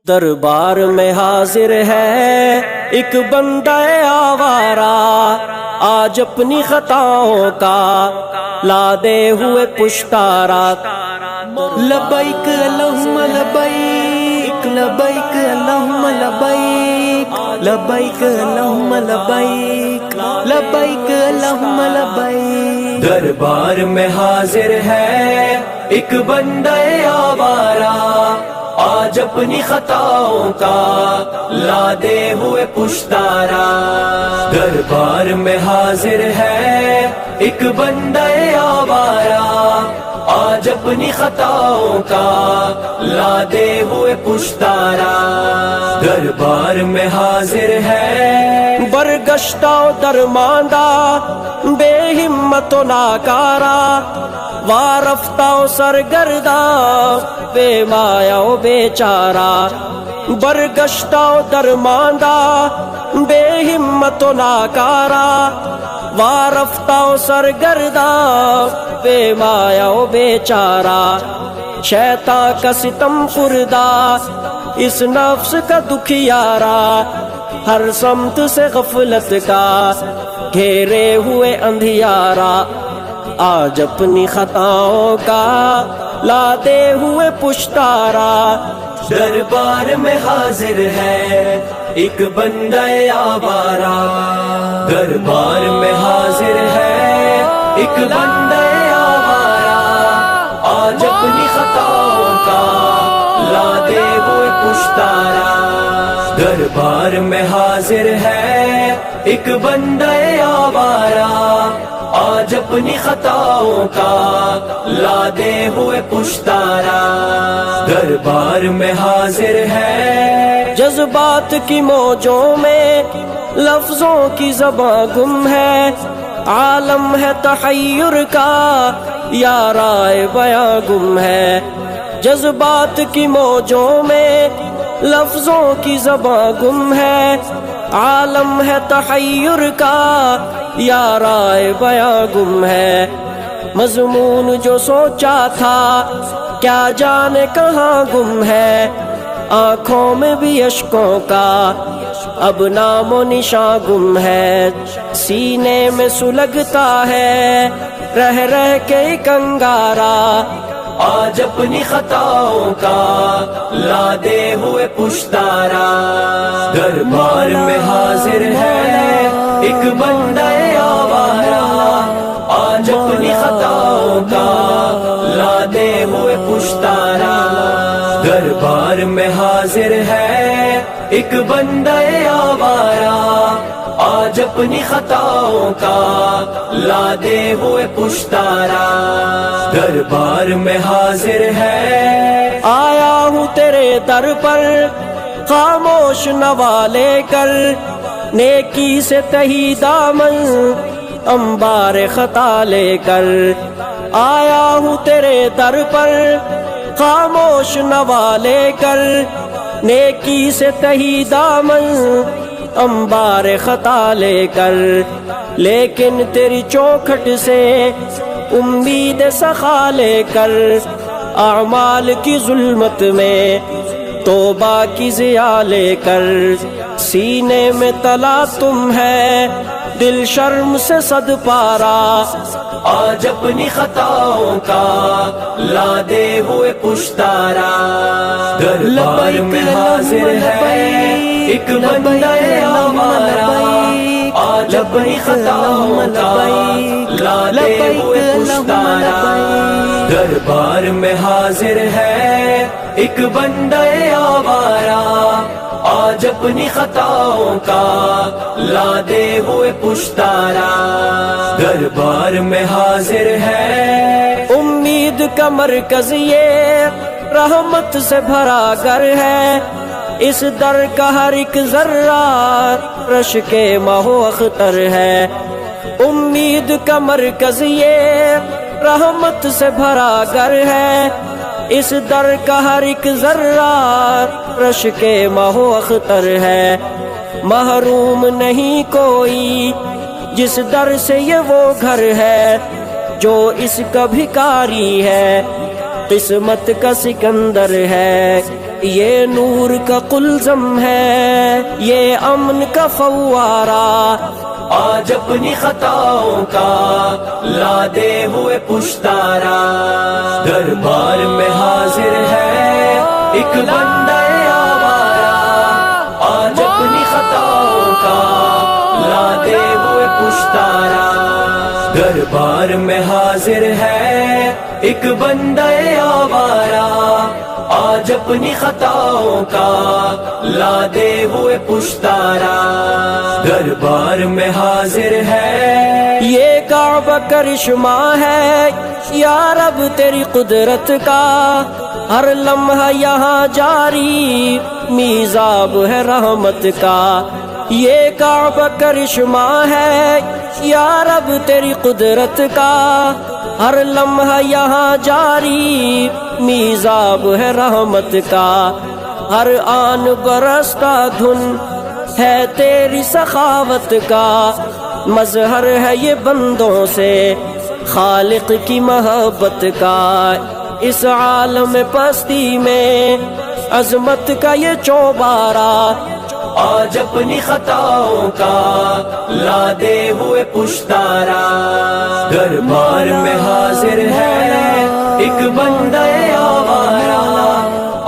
دربار میں حاضر ہے ایک بندہ آوارہ، آج اپنی خطاؤں کا لادے ہوئے پشتارا۔ لبیک اللہم لبیک، لبیک اللہم لبیک، لبیک اللہم لبیک، لبیک اللہم لبیک۔ دربار میں حاضر ہے ایک بندہ آوارہ، آج اپنی خطاؤں کا لادے ہوئے پشتارا۔ دربار میں حاضر ہے ایک بندہ آوارہ، آج اپنی خطاؤں کا لادے ہوئے پشتارا۔ دربار میں حاضر ہے برگشتہ و درماندہ، بے ہمت و ناکارہ، وارفتہ و سرگردہ، بے مایا و بیچارہ۔ برگشتہ و درماندہ، بے ہمت و ناکارہ، وارفتہ و سرگردہ، بے مایا و بیچارہ۔ شیطان کا ستم خوردہ، اس نفس کا دکھیارا، ہر سمت سے غفلت کا گھیرے ہوئے اندھیارا۔ آج اپنی خطاؤں کا لادے ہوئے پشتارا۔ دربار میں حاضر ہے ایک بندہ آوارہ، دربار میں حاضر ہے ایک بندہ آوارہ، آج اپنی خطاؤں کا لادے ہوئے پشتارا۔ دربار میں حاضر ہے ایک بندہ آوارہ، آج اپنی خطاؤں کا لادے ہوئے پشتارا۔ دربار میں حاضر ہے جذبات کی موجوں میں، لفظوں کی زباں گم ہے، عالم ہے تحیر کا، یا رائے بیاں گم ہے۔ جذبات کی موجوں میں، لفظوں کی زباں گم ہے، عالم ہے تحیر کا، یا رائے بیاں گم ہے۔ مضمون جو سوچا تھا کیا جانے کہاں گم ہے، آنکھوں میں بھی اشکوں کا اب نام و نشاں گم ہے۔ سینے میں سلگتا ہے رہ رہ کے ایک انگارہ، آج اپنی خطاؤں کا لادے ہوئے پشتارا۔ دربار میں حاضر ہے ایک بندہ آوارہ، آج اپنی خطاؤں کا لادے ہوئے پشتارا۔ دربار میں حاضر ہے ایک بندہ آوارہ، آج اپنی خطاؤں کا لادے ہوئے پشتارا۔ دربار میں حاضر ہے آیا ہوں تیرے در پر، خاموش نوا لے کر، نیکی سے تہی دامن انبار خطا لے کر۔ آیا ہوں تیرے در پر، خاموش نوا لے کر، نیکی سے تہی دامن انبار خطا لے کر۔ لیکن تیری چوکھٹ سے امید سخا لے کر، اعمال کی ظلمت میں توبہ کی ضیا لے کر۔ سینے میں تلا تم ہے دل شرم سے صد پارا، آج اپنی خطاؤں کا لادے ہوئے پشتارا۔ دربار میں حاضر ہے ایک بندہ آوارہ، آج اپنی خطاؤں کا لادے ہوئے پشتارا۔ دربار میں حاضر ہے ایک بندہ آوارہ، آج اپنی خطاؤں کا لادے ہوئے پشتارا۔ دربار میں حاضر ہے امید کا مرکز یہ رحمت سے بھرا گھر ہے، اس در کا ہر ایک ذرہ رش کے ماہ و اختر ہے۔ امید کا مرکز یہ رحمت سے بھرا گھر ہے، اس در کا ہر ایک ذرہ رش کے ماہ و اختر ہے۔ محروم نہیں کوئی جس در سے یہ وہ گھر ہے، جو اس کا بھکاری ہے قسمت کا سکندر ہے۔ یہ نور کا قلزم ہے، یہ امن کا فوارہ، آج اپنی خطاؤں کا لادے ہوئے پشتارا، دربار میں حاضر ہے ایک بندہ آوارہ، آج اپنی خطاؤں کا لادے ہوئے پشتارا، دربار میں حاضر ہے ایک بندہ آوارہ، آج اپنی خطاؤں کا لادے ہوئے پشتارا، دربار میں حاضر ہے۔ یہ کعبہ کرشمہ ہے یا رب تیری قدرت کا، ہر لمحہ یہاں جاری میزاب ہے رحمت کا، یہ کعبہ کرشمہ ہے یا رب تیری قدرت کا، ہر لمحہ یہاں جاری میزاب ہے رحمت کا، ہر آن برستا دھن ہے تیری سخاوت کا، مظہر ہے یہ بندوں سے خالق کی محبت کا، اس عالم پستی میں عظمت کا یہ چوبارہ، آج اپنی خطاؤں کا لادے ہوئے پشتارا، دربار میں حاضر ہے ایک بندہ آوارہ،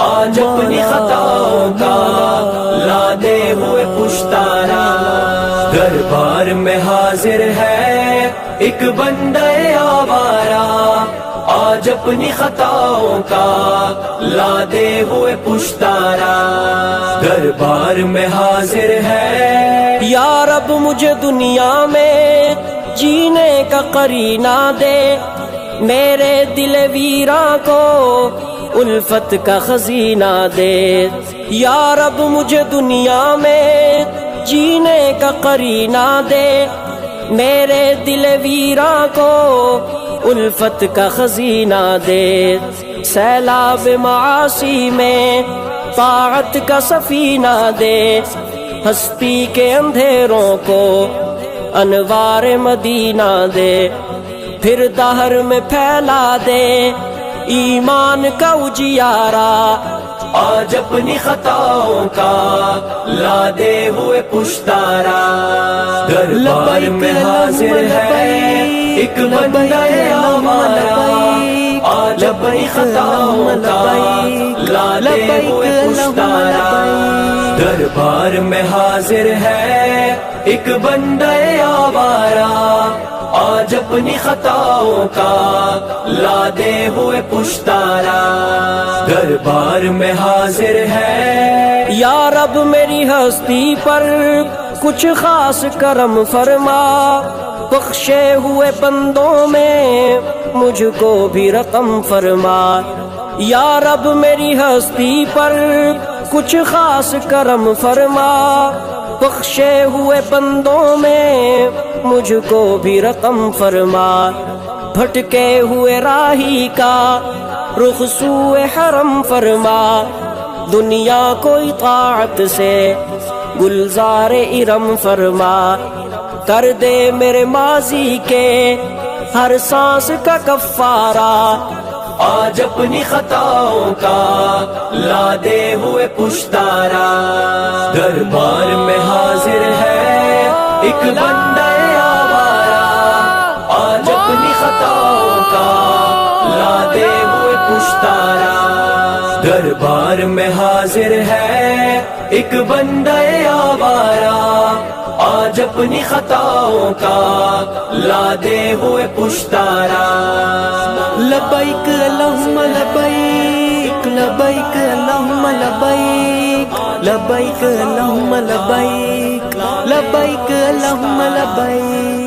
آج اپنی خطاؤں کا لادے ہوئے پشتارا، دربار میں حاضر ہے ایک بندہ آوارہ، آج اپنی خطاؤں کا لادے ہوئے پشتارا، دربار میں حاضر ہے۔ یا رب مجھے دنیا میں جینے کا قرینہ دے، میرے دل ویراں کو الفت کا خزینہ دے، یا رب مجھے دنیا میں جینے کا قرینہ دے، میرے دل ویراں کو الفت کا خزینہ دے، سیلاب معاصی میں طاعت کا سفینہ دے، ہستی کے اندھیروں کو انوار مدینہ دے، پھر دہر میں پھیلا دے ایمان کا اجیارہ، آج اپنی خطاؤں کا لادے ہوئے پشتارا، دربار میں حاضر ہے ایک بندہ آوارہ، آج اپنی خطاؤں کا لادے ہوئے پشتارا، دربار میں حاضر ہے ایک بندہ آوارہ، آج اپنی خطاؤں کا لادے ہوئے پشتارا، دربار میں حاضر ہے۔ یا رب میری ہستی پر کچھ خاص کرم فرما، بخشے ہوئے بندوں میں مجھ کو بھی رقم فرما، یا رب میری ہستی پر کچھ خاص کرم فرما، بخشے ہوئے بندوں میں مجھ کو بھی رقم فرما، بھٹکے ہوئے راہی کا رخ سوئے حرم فرما، دنیا کو اطاعت سے گلزار ارم فرما، کر دے میرے ماضی کے ہر سانس کا کفارہ، آج اپنی خطاؤں کا لادے ہوئے پشتارا، دربار میں حاضر ہے ایک بندہ آوارہ، آج اپنی خطاؤں کا لادے ہوئے پشتارا، دربار میں حاضر ہے ایک بندہ آوارہ، آج اپنی خطاؤں کا لادے ہوئے پشتارا، لبیک اللہم لبیک، لبیک اللہم لبیک، لبیک اللہم لبیک، لبیک اللہم لبیک۔